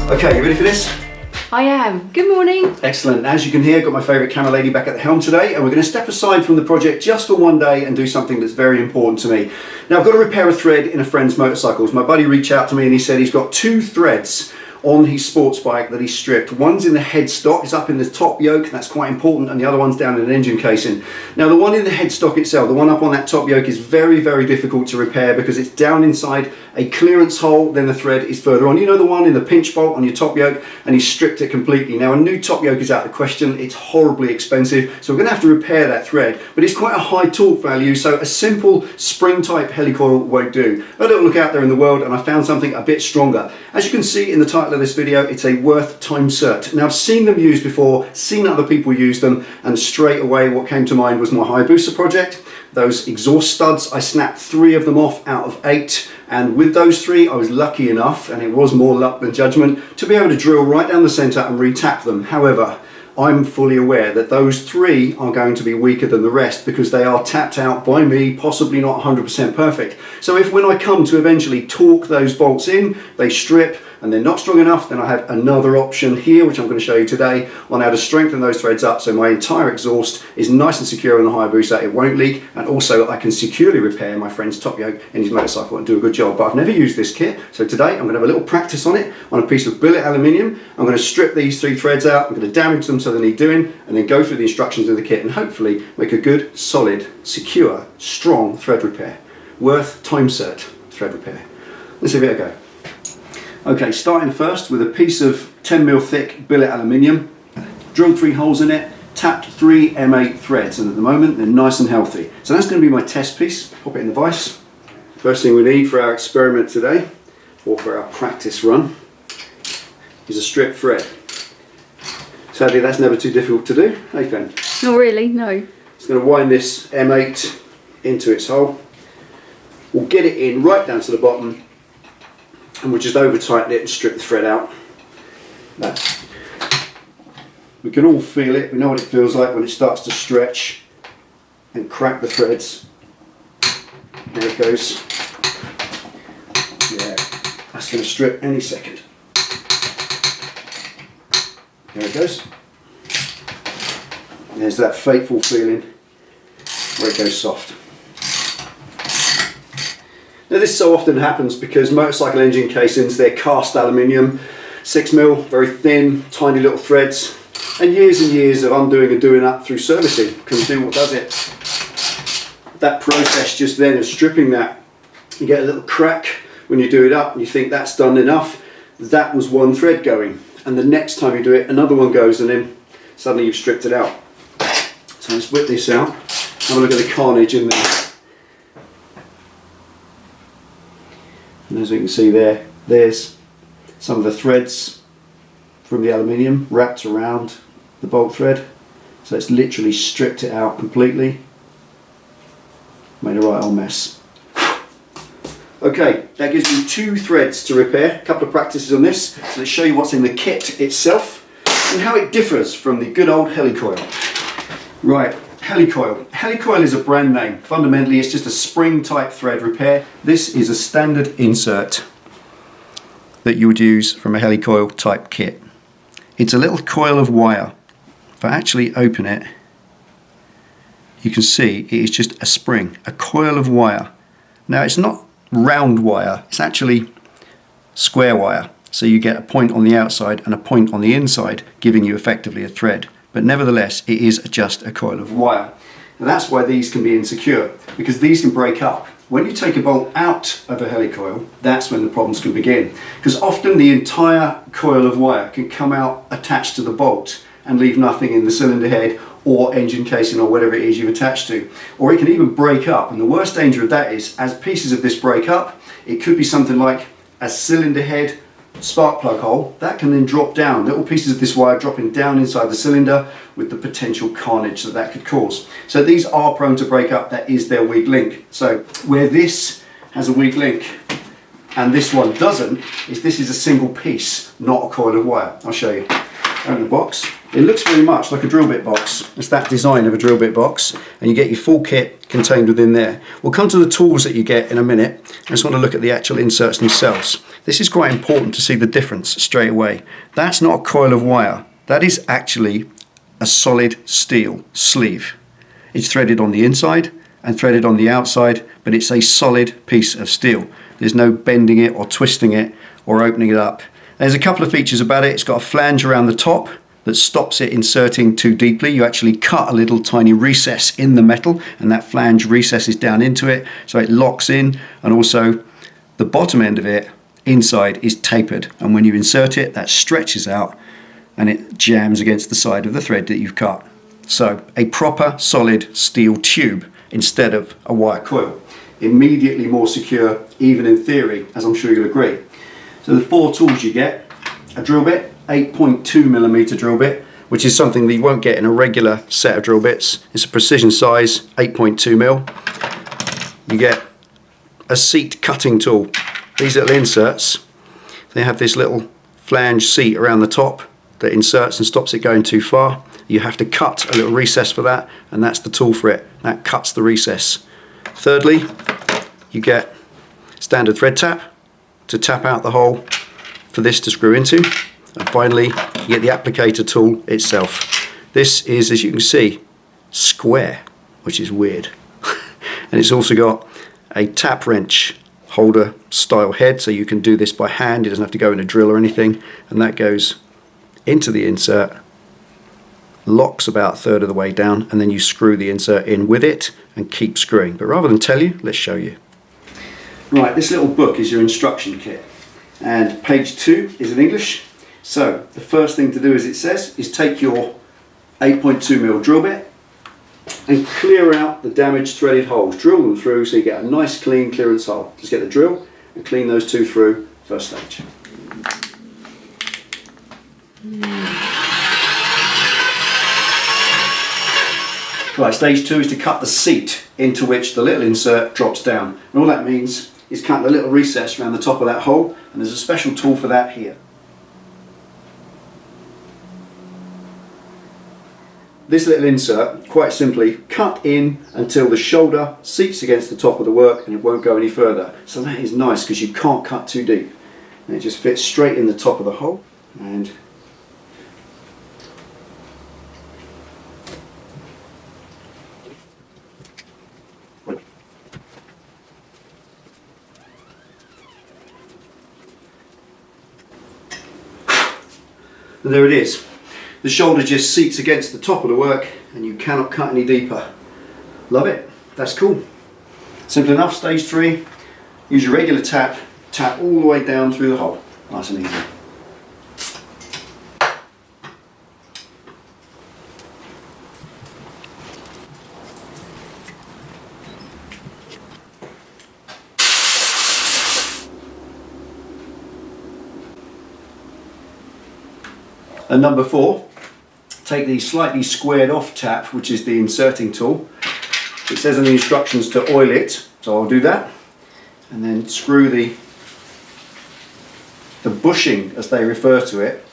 Okay, you ready for this? I am. Good morning. Excellent. As you can hear, I've got my favourite camera lady back at the helm today, and we're going to step aside from the project just for one day and do something that's very important to me. Now, I've got to repair a thread in a friend's motorcycles. My buddy reached out to me and he said he's got 2 threads on his sports bike that he stripped. One's in the headstock, it's up in the top yoke, that's quite important, and the other one's down in an engine casing. Now the one in the headstock itself, the one up on that top yoke, is very, very difficult to repair because it's down inside a clearance hole, then the thread is further on. You know the one in the pinch bolt on your top yoke, and he stripped it completely. Now a new top yoke is out of the question, it's horribly expensive, so we're going to have to repair that thread, but it's quite a high torque value, so a simple spring type helicoil won't do. I had a little look out there in the world and I found something a bit stronger. As you can see in the title of this video, it's a Wurth Time-Sert. Now I've seen them used before, seen other people use them, and straight away what came to mind was my Hayabusa project. Those exhaust studs, I snapped 3 of them off out of 8, and with those 3 I was lucky enough, and it was more luck than judgment, to be able to drill right down the centre and re-tap them. However, I'm fully aware that those 3 are going to be weaker than the rest because they are tapped out by me, possibly not 100% perfect. So if when I come to eventually torque those bolts in, they strip and they're not strong enough, then I have another option here, which I'm going to show you today, on how to strengthen those threads up so my entire exhaust is nice and secure on the Hayabusa, it won't leak, and also I can securely repair my friend's top yoke in his motorcycle and do a good job. But I've never used this kit, so today I'm going to have a little practice on it on a piece of billet aluminium. I'm going to strip these 3 threads out, I'm going to damage them so they need doing, and then go through the instructions of the kit and hopefully make a good, solid, secure, strong thread repair. Wurth Time-Sert thread repair. Let's give it a go. Okay, starting first with a piece of 10mm thick billet aluminium, drilled 3 holes in it, tapped 3 M8 threads, and at the moment they're nice and healthy. So that's going to be my test piece. Pop it in the vise. First thing we need for our experiment today, or for our practice run, is a strip thread. Sadly that's never too difficult to do. Hey Fen? Not really, no. Just going to wind this M8 into its hole. We'll get it in right down to the bottom, and we'll just over tighten it and strip the thread out. Now, we can all feel it, we know what it feels like when it starts to stretch and crack the threads. There it goes. Yeah, that's going to strip any second. There it goes. There's that fateful feeling where it goes soft. Now this so often happens because motorcycle engine casings, they're cast aluminium, 6mm, very thin, tiny little threads, and years of undoing and doing up through servicing can do what does it. That process just then of stripping that, you get a little crack when you do it up and you think that's done enough. That was one thread going, and the next time you do it another one goes, and then suddenly you've stripped it out. So let's whip this out, have a look at the carnage in there. And as we can see there, there's some of the threads from the aluminium wrapped around the bolt thread. So it's literally stripped it out completely. Made a right old mess. Okay, that gives me 2 threads to repair. A couple of practices on this. So let's show you what's in the kit itself and how it differs from the good old helicoil. Right. Helicoil. Helicoil is a brand name. Fundamentally it's just a spring type thread repair. This is a standard insert that you would use from a helicoil type kit. It's a little coil of wire. If I actually open it, you can see it is just a spring, a coil of wire. Now it's not round wire, it's actually square wire. So you get a point on the outside and a point on the inside, giving you effectively a thread. But nevertheless, it is just a coil of wire. And that's why these can be insecure, because these can break up. When you take a bolt out of a helicoil, that's when the problems can begin. Because often the entire coil of wire can come out attached to the bolt and leave nothing in the cylinder head or engine casing or whatever it is you've attached to. Or it can even break up, and the worst danger of that is, as pieces of this break up, it could be something like a cylinder head spark plug hole, that can then drop down, little pieces of this wire dropping down inside the cylinder with the potential carnage that that could cause. So these are prone to break up, that is their weak link. So where this has a weak link and this one doesn't, is this is a single piece, not a coil of wire. I'll show you. Open the box. It looks very much like a drill bit box. It's that design of a drill bit box, and you get your full kit contained within there. We'll come to the tools that you get in a minute. I just want to look at the actual inserts themselves. This is quite important to see the difference straight away. That's not a coil of wire. That is actually a solid steel sleeve. It's threaded on the inside and threaded on the outside, but it's a solid piece of steel. There's no bending it or twisting it or opening it up. There's a couple of features about it. It's got a flange around the top that stops it inserting too deeply. You actually cut a little tiny recess in the metal, and that flange recesses down into it, so it locks in. And also the bottom end of it inside is tapered, and when you insert it, that stretches out and it jams against the side of the thread that you've cut. So a proper solid steel tube instead of a wire coil. Immediately more secure, even in theory, as I'm sure you'll agree. So the 4 tools you get: a drill bit, 8.2mm drill bit, which is something that you won't get in a regular set of drill bits. It's a precision size, 8.2mm. You get a seat cutting tool. These little inserts, they have this little flange seat around the top that inserts and stops it going too far. You have to cut a little recess for that, and that's the tool for it. That cuts the recess. Thirdly, you get standard thread tap to tap out the hole for this to screw into. And finally, you get the applicator tool itself. This is, as you can see, square, which is weird. And it's also got a tap wrench holder style head, so you can do this by hand. It doesn't have to go in a drill or anything. And that goes into the insert, locks about a third of the way down, and then you screw the insert in with it and keep screwing. But rather than tell you, let's show you. Right, this little book is your instruction kit, and page 2 is in English. So the first thing to do, as it says, is take your 8.2mm drill bit and clear out the damaged threaded holes. Drill them through so you get a nice clean clearance hole. Just get the drill and clean those 2 through first stage. Right, stage 2 is to cut the seat into which the little insert drops down. And all that means is cut a little recess around the top of that hole, and there's a special tool for that here. This little insert, quite simply, cut in until the shoulder seats against the top of the work and it won't go any further. So that is nice because you can't cut too deep. And it just fits straight in the top of the hole. And there it is. The shoulder just seats against the top of the work and you cannot cut any deeper. Love it. That's cool. Simple enough. Stage 3, use your regular tap, tap all the way down through the hole. Nice and easy. And number 4, take the slightly squared off tap, which is the inserting tool. It says in the instructions to oil it, so I'll do that. And then screw the bushing, as they refer to it,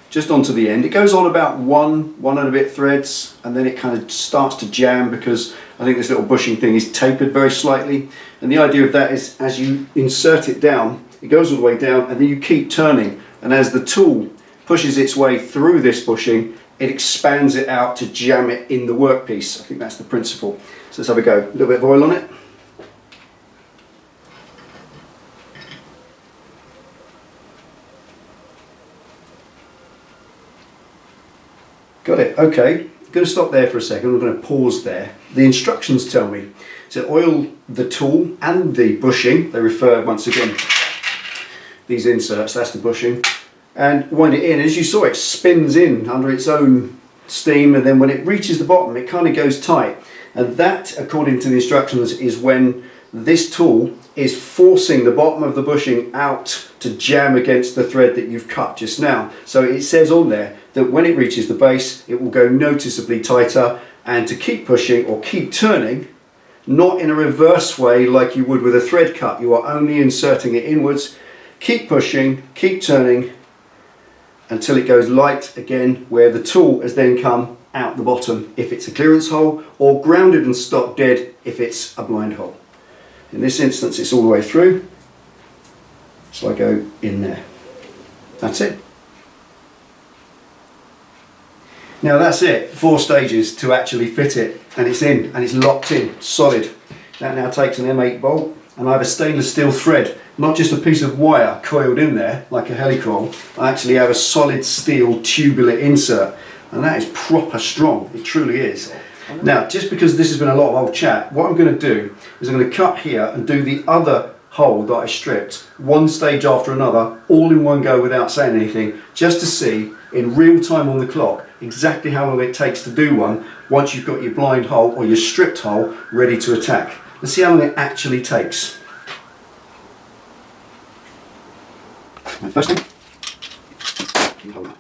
just onto the end. It goes on about one and a bit threads, and then it kind of starts to jam because I think this little bushing thing is tapered very slightly. And the idea of that is as you insert it down, it goes all the way down, and then you keep turning. And as the tool pushes its way through this bushing, it expands it out to jam it in the workpiece. I think that's the principle. So let's have a go. A little bit of oil on it. Got it. Okay. I'm going to stop there for a second. I'm going to pause there. The instructions tell me to oil the tool and the bushing. They refer, once again, these inserts, that's the bushing. And wind it in. As you saw, it spins in under its own steam, and then when it reaches the bottom it kind of goes tight, and that, according to the instructions, is when this tool is forcing the bottom of the bushing out to jam against the thread that you've cut just now. So it says on there that when it reaches the base it will go noticeably tighter, and to keep pushing or keep turning, not in a reverse way like you would with a thread cut. You are only inserting it inwards. Keep pushing, keep turning, until it goes light again, where the tool has then come out the bottom if it's a clearance hole, or grounded and stopped dead if it's a blind hole. In this instance it's all the way through, so I go in there. That's it. Now that's it, 4 stages to actually fit it, and it's in and it's locked in, solid. That now takes an M8 bolt, and I have a stainless steel thread, not just a piece of wire coiled in there like a helicoil. I actually have a solid steel tubular insert, and that is proper strong, it truly is. Now, just because this has been a lot of old chat, what I'm going to do is I'm going to cut here and do the other hole that I stripped, one stage after another, all in one go without saying anything, just to see in real time on the clock exactly how long it takes to do one once you've got your blind hole or your stripped hole ready to attack. Let's see how long it actually takes. My first thing, hold on.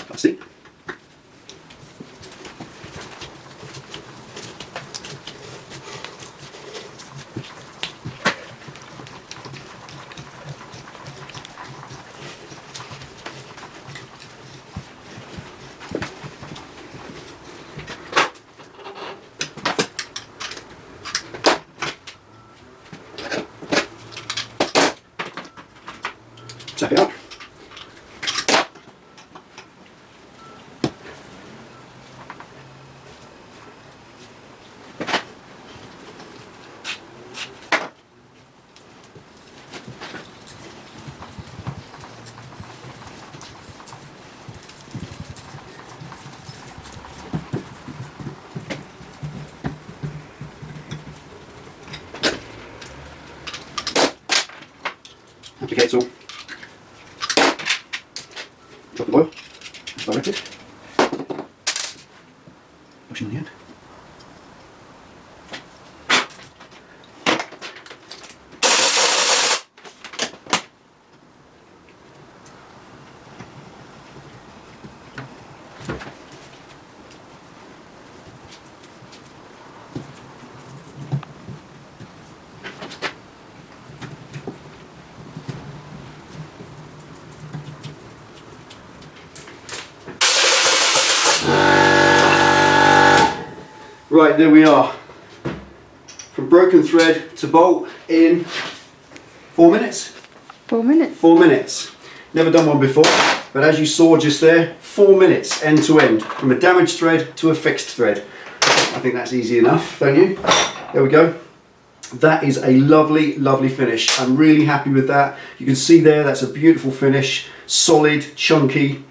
That's it. Tap it up. Applicate tool. Drop the oil, as directed. Push in the end. Right, there we are. From broken thread to bolt in 4 minutes. 4 minutes. 4 minutes. Never done one before, but as you saw just there, 4 minutes end to end, from a damaged thread to a fixed thread. I think that's easy enough, don't you? There we go. That is a lovely, lovely finish. I'm really happy with that. You can see there, that's a beautiful finish. Solid, chunky,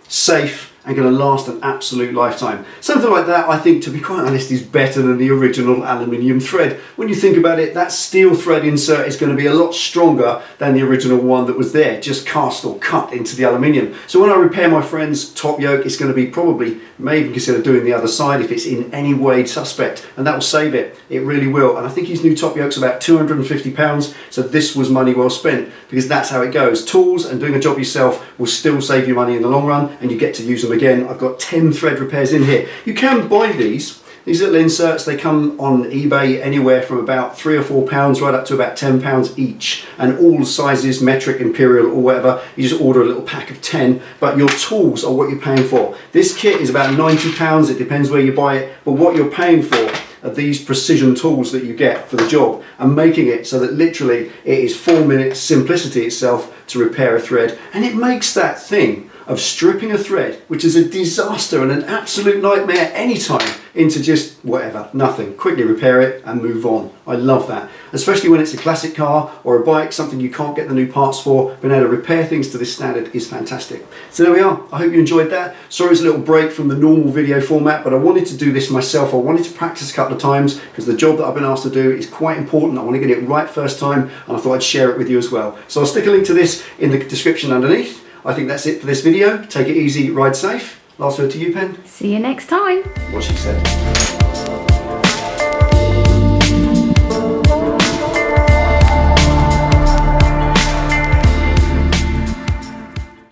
safe, and going to last an absolute lifetime. Something like that, I think, to be quite honest, is better than the original aluminium thread. When you think about it, that steel thread insert is going to be a lot stronger than the original one that was there, just cast or cut into the aluminium. So when I repair my friend's top yoke, it's going to be probably, may even consider doing the other side if it's in any way suspect, and that will save it. It really will. And I think his new top yoke's about £250, so this was money well spent, because that's how it goes. Tools and doing a job yourself will still save you money in the long run, and you get to use them again. I've got 10 thread repairs in here. You can buy these little inserts. They come on eBay anywhere from about £3 or £4 right up to about £10 each, and all sizes, metric, imperial, or whatever. You just order a little pack of 10, but your tools are what you're paying for. This kit is about £90. It depends where you buy it, but what you're paying for are these precision tools that you get for the job, and making it so that literally it is 4 minutes simplicity itself to repair a thread. And it makes that thing of stripping a thread, which is a disaster and an absolute nightmare anytime, into just whatever, nothing. Quickly repair it and move on. I love that. Especially when it's a classic car or a bike, something you can't get the new parts for. Being able to repair things to this standard is fantastic. So there we are. I hope you enjoyed that. Sorry it's a little break from the normal video format, but I wanted to do this myself. I wanted to practice a couple of times because the job that I've been asked to do is quite important. I want to get it right first time, and I thought I'd share it with you as well. So I'll stick a link to this in the description underneath. I think that's it for this video. Take it easy, ride safe. Last word to you, Pen. See you next time. What she said.